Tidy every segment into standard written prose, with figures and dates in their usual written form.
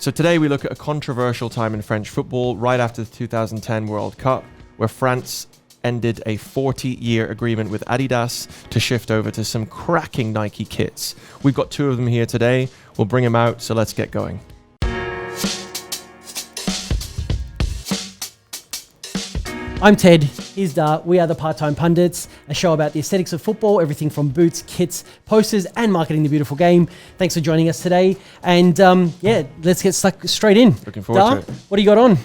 So today we look at a controversial time in French football right after the 2010 World Cup, where France ended a 40-year agreement with Adidas to shift over to some cracking Nike kits. We've got two of them here today. We'll bring them out, so let's get going. I'm Ted, he's Dar. We are the Part-Time Pundits, a show about the aesthetics of football, everything from boots, kits, posters, and marketing the beautiful game. Thanks for joining us today. And let's get stuck straight in. Looking forward to it. What do you got on?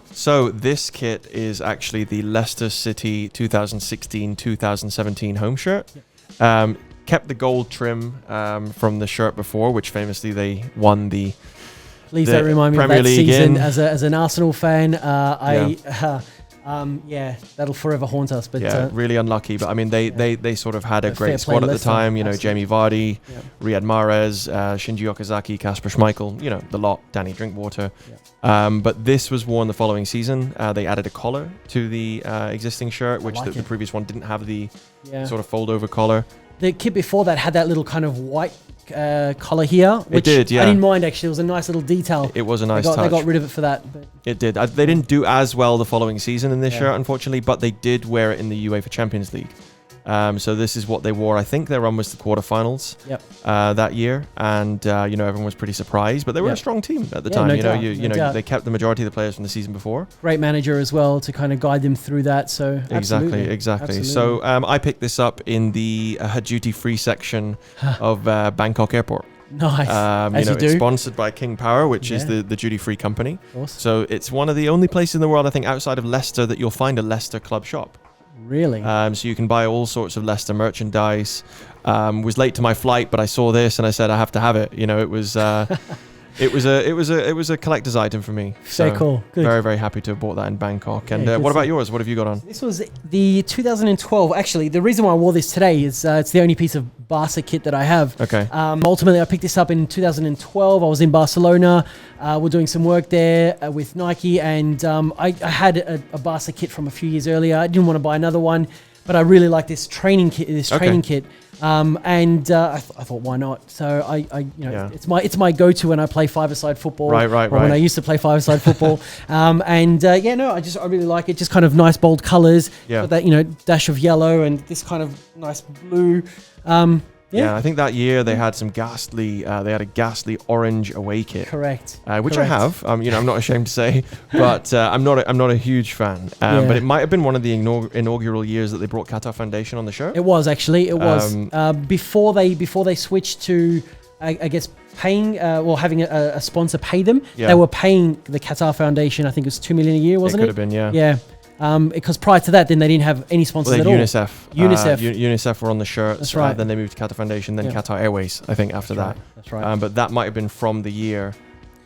So this kit is actually the Leicester City 2016-2017 home shirt. Kept the gold trim from the shirt before, which famously they won the Please don't remind me Premier of that League season in. as an Arsenal fan. That'll forever haunt us. But really unlucky. But I mean, they sort of had a great squad at the Leicester, time. You know, absolutely. Jamie Vardy, Riyad Mahrez, Shinji Okazaki, Kasper Schmeichel. You know, the lot. Danny Drinkwater. But this was worn the following season. They added a collar to the existing shirt, which the previous one didn't have the sort of fold-over collar. The kit before that had that little kind of white collar here, which it did, yeah. I didn't mind actually. It was a nice little detail. It was a nice touch. They got rid of it for that. But It did. They didn't do as well the following season in this shirt, unfortunately, but they did wear it in the UEFA Champions League. So this is what they wore. I think their run was the quarterfinals that year, and everyone was pretty surprised. But they were a strong team at the time. No doubt. They kept the majority of the players from the season before. Great manager as well to kind of guide them through that. So Exactly. Absolutely. So I picked this up in the duty-free section of Bangkok Airport. Nice. It's sponsored by King Power, which is the duty-free company. So it's one of the only places in the world, I think, outside of Leicester that you'll find a Leicester club shop. Really? So you can buy all sorts of Leicester merchandise. Was late to my flight, but I saw this and I said I have to have it. You know, it was it was a collector's item for me. Very cool. Good. Very, very happy to have bought that in Bangkok. And what about yours? What have you got on? This was the 2012. Actually, the reason why I wore this today is it's the only piece of Barca kit that I have. Okay. Ultimately, I picked this up in 2012. I was in Barcelona. We're doing some work there with Nike, and I had a Barca kit from a few years earlier. I didn't want to buy another one, but I really like this training kit. I thought, why not? So it's my go-to when I play five-a-side football. Right. When I used to play five-a-side football. I really like it. Just kind of nice bold colors. Got that dash of yellow and this kind of nice blue. I think that year they had some ghastly. They had a ghastly orange away kit. Correct. Which I have. I'm not ashamed to say, but I'm not a huge fan. But it might have been one of the inaugural years that they brought Qatar Foundation on the shirt. It was actually. It was before they switched to I guess paying having a sponsor pay them. They were paying the Qatar Foundation. I think it was $2 million a year, wasn't it? Could have been, yeah. Yeah. Because prior to that, then they didn't have any sponsors at all. UNICEF. UNICEF were on the shirts. That's right. Then they moved to Qatar Foundation, then Qatar Airways, I think, after that. That's right. But that might have been from the year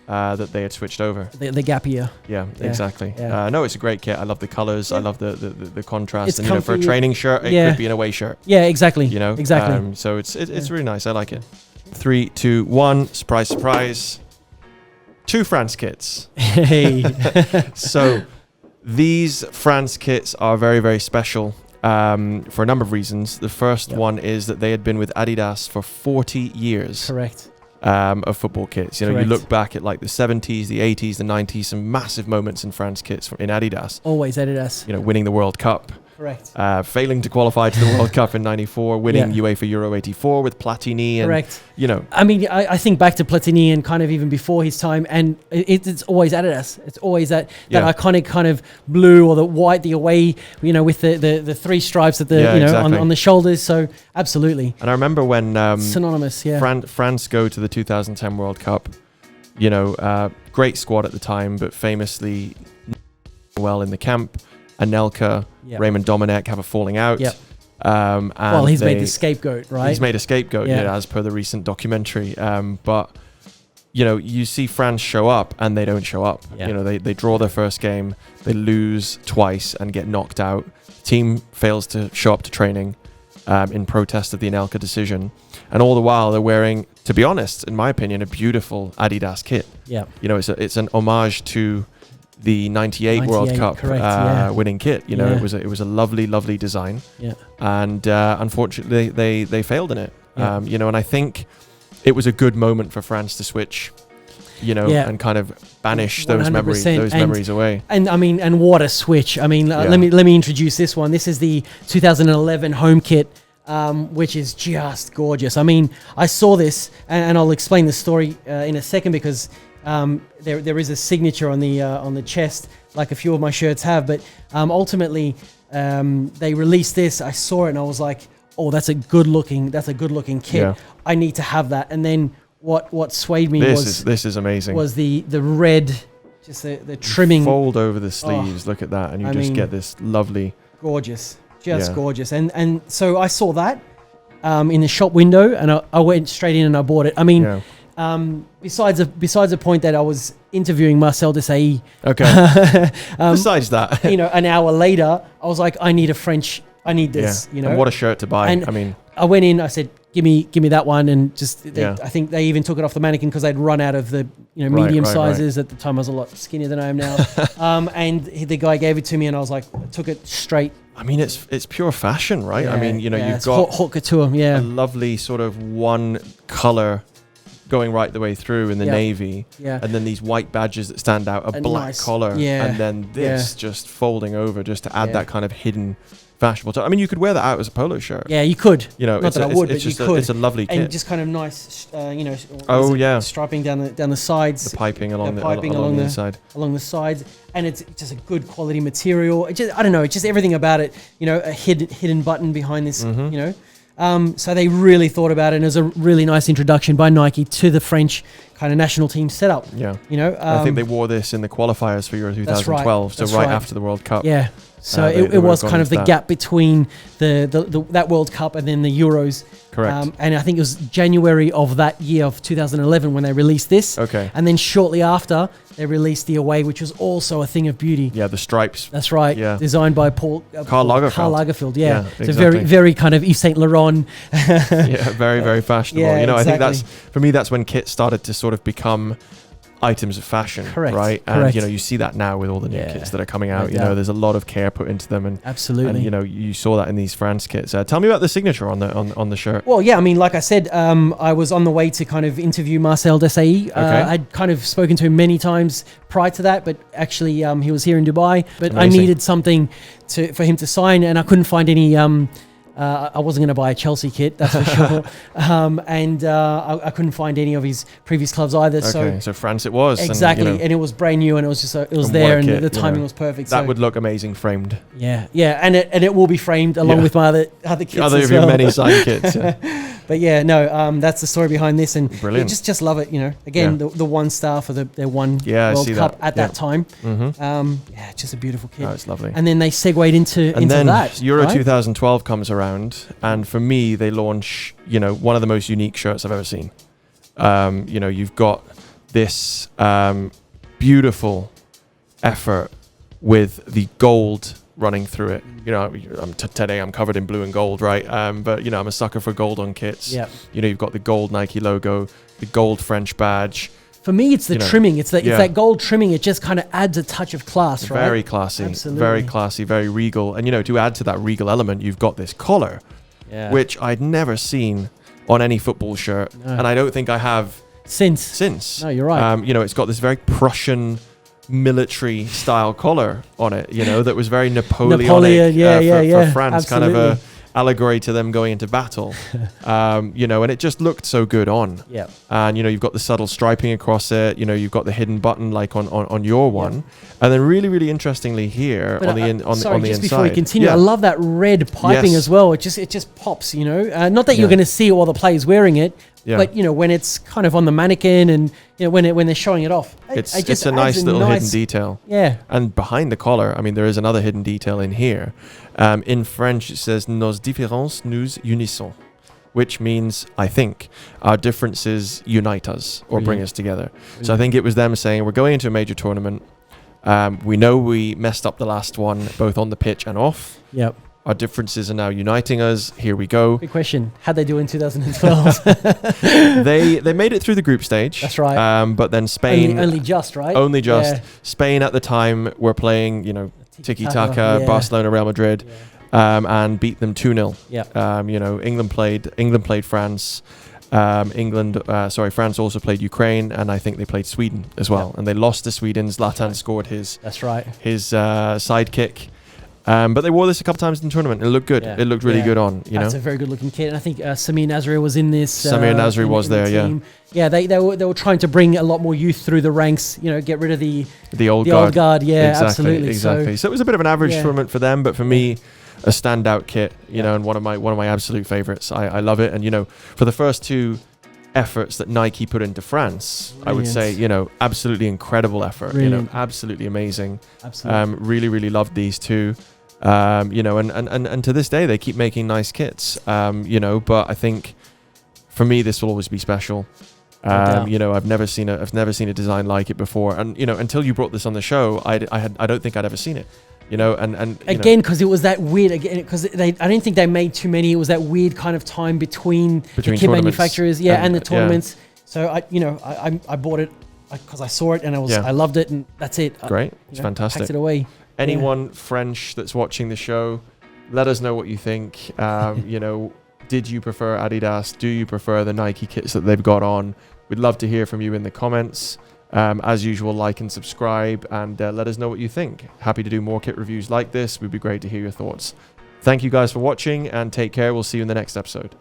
that they had switched over. The gap year. Yeah, exactly. Yeah. No, it's a great kit. I love the colors. I love the contrast. It's and for a training shirt, it could be an away shirt. Yeah, exactly. Exactly. So it's really nice. I like it. 3, 2, 1. Surprise, surprise. 2 France kits. Hey. So these France kits are very, very special for a number of reasons. The first one is that they had been with Adidas for 40 years. Correct. Of football kits. You look back at like the 70s, the 80s, the 90s, some massive moments in France kits in Adidas. Always Adidas. Winning the World Cup. Correct. Failing to qualify to the World Cup in '94, winning UEFA Euro '84 with Platini. And, correct. I mean, I think back to Platini and kind of even before his time, and it's always Adidas. It's always that iconic kind of blue or the white, the away, with the 3 stripes at the on the shoulders. So absolutely. And I remember when synonymous. Yeah. France go to the 2010 World Cup. Great squad at the time, but famously well in the camp. Anelka, Raymond Domenech have a falling out. And he's made the scapegoat, right? He's made a scapegoat, as per the recent documentary. But you see France show up and they don't show up. They draw their first game, they lose twice and get knocked out. Team fails to show up to training in protest of the Anelka decision. And all the while they're wearing, to be honest, in my opinion, a beautiful Adidas kit. It's an homage to the 98 World Cup winning kit. It was a lovely design. And unfortunately they failed in it. And I think it was a good moment for France to switch and kind of banish those memories away. And I mean, and what a switch. I mean, let me introduce this one. This is the 2011 home kit, which is just gorgeous. I mean, I saw this, and I'll explain the story in a second, because there is a signature on the chest, like a few of my shirts have. But ultimately, they released this. I saw it and I was like, oh, that's a good looking kit. Yeah. I need to have that. And then what swayed me this is amazing. Was the red, just the trimming. Fold over the sleeves. Look at that, and you get this lovely, gorgeous, gorgeous. And so I saw that in the shop window, and I went straight in and I bought it. I mean. Besides the point that I was interviewing Marcel Desailly. Okay. Besides that, an hour later, I was like, I need this. And what a shirt to buy. And I mean, I went in. I said, give me that one, and I think they even took it off the mannequin because they'd run out of the medium sizes. At the time, I was a lot skinnier than I am now. And the guy gave it to me, and I was like, I took it straight. I mean, it's pure fashion, right? Yeah, I mean, you've got haute couture. Yeah, a lovely sort of one color going right the way through in the navy, and then these white badges that stand out, a black collar, and then this just folding over just to add that kind of hidden fashionable touch. I mean, you could wear that out as a polo shirt. Yeah, you could. Not that I would, but you could. It's a lovely kit. And just kind of nice, striping down the sides. The piping along the inside. Along the sides. And it's just a good quality material. I don't know, it's just everything about it, a hidden button behind this, so they really thought about it, and it was a really nice introduction by Nike to the French kind of national team setup. Yeah. I think they wore this in the qualifiers for Euro 2012, so right after the World Cup. Yeah. So it was kind of the gap between that World Cup and then the Euros. Correct. And I think it was January of that year of 2011 when they released this. Okay. And then shortly after, they released the away, which was also a thing of beauty. Yeah, the stripes. That's right. Yeah. Designed by Karl Lagerfeld. Yeah. So exactly. very, very kind of Yves Saint Laurent. Very, very fashionable. Exactly. I think for me, that's when kits started to sort of become items of fashion. Correct. Right. And you see that now with all the new kits that are coming out. There's a lot of care put into them, and absolutely. And you saw that in these France kits. Tell me about the signature on the shirt. Well, I mean, like I said, I was on the way to kind of interview Marcel Desailly. I'd kind of spoken to him many times prior to that, but actually he was here in Dubai. But amazing. I needed something for him to sign, and I couldn't find any. I wasn't going to buy a Chelsea kit, that's for sure. And I couldn't find any of his previous clubs either. Okay, so France it was. Exactly, and it was brand new, and it was just it was there, and the timing was perfect. That would look amazing framed. Yeah, and it will be framed along with my other kits as well. Your many side kits. But that's the story behind this, and brilliant. Just love it. Again, the one star for their one World Cup at that time. Mm-hmm. Just a beautiful kit. Oh, it's lovely. And then they segued into that. Euro 2012 comes around. And for me, they launch, one of the most unique shirts I've ever seen. You've got this beautiful effort with the gold running through it. Today I'm covered in blue and gold, right? But I'm a sucker for gold on kits. Yeah. You've got the gold Nike logo, the gold French badge. For me, it's the trimming. It's that gold trimming. It just kind of adds a touch of class, right? Very classy. Absolutely. Very classy, very regal. And, to add to that regal element, you've got this collar, which I'd never seen on any football shirt. No. And I don't think I have since. No, you're right. It's got this very Prussian military style collar on it, that was very Napoleonic for France. Absolutely. Kind of a allegory to them going into battle, and it just looked so good on. Yeah. And you've got the subtle striping across it. You've got the hidden button like on your one, and then really, really interestingly here on the inside. Just before we continue, I love that red piping as well. It just pops. Not that you're going to see all the players wearing it. Yeah. But when it's kind of on the mannequin and when they're showing it off, it's a nice little hidden detail. Yeah. And behind the collar, I mean, there is another hidden detail in here. In French, it says "Nos différences nous unissons," which means, I think, our differences unite us or bring us together. So I think it was them saying, we're going into a major tournament. We know we messed up the last one, both on the pitch and off. Yep. Our differences are now uniting us. Here we go. Good question. How'd they do in 2012? They made it through the group stage. That's right. But then Spain... Only just, right? Only just. Yeah. Spain at the time were playing, tiki-taka, Barcelona, Real Madrid, and beat them 2-0. Yeah. England played France. France also played Ukraine, and I think they played Sweden as well. And they lost to Sweden. Zlatan scored his sidekick. But they wore this a couple times in the tournament. It looked good. It looked really good on. That's a very good looking kit. And I think Samir Nasri was in this. Samir Nasri was there. Yeah. They were trying to bring a lot more youth through the ranks. You know, get rid of the old guard. Yeah, absolutely. Exactly. So it was a bit of an average tournament for them, but for me, a standout kit. You know, and one of my absolute favorites. I love it. And you know, for the first two efforts that Nike put into France, I would say, you know, absolutely incredible effort. You know, absolutely amazing. Absolutely. Really loved these two. You know, and to this day they keep making nice kits. You know, but I think for me this will always be special. You know, I've never seen a design like it before, and you know, until you brought this on the show, I don't think I'd ever seen it. You know, and again, because it was that weird. Again, because I don't think they made too many. It was that weird kind of time between the kit manufacturers, and the tournaments. So I bought it because I saw it and I loved it, and that's it. Great, it's fantastic. Packed it away. Anyone French that's watching the show, let us know what you think. You know, did you prefer Adidas? Do you prefer the Nike kits that they've got on? We'd love to hear from you in the comments. As usual, like and subscribe, and let us know what you think. Happy to do more kit reviews like this. Would be great to hear your thoughts. Thank you guys for watching, and take care. We'll see you in the next episode.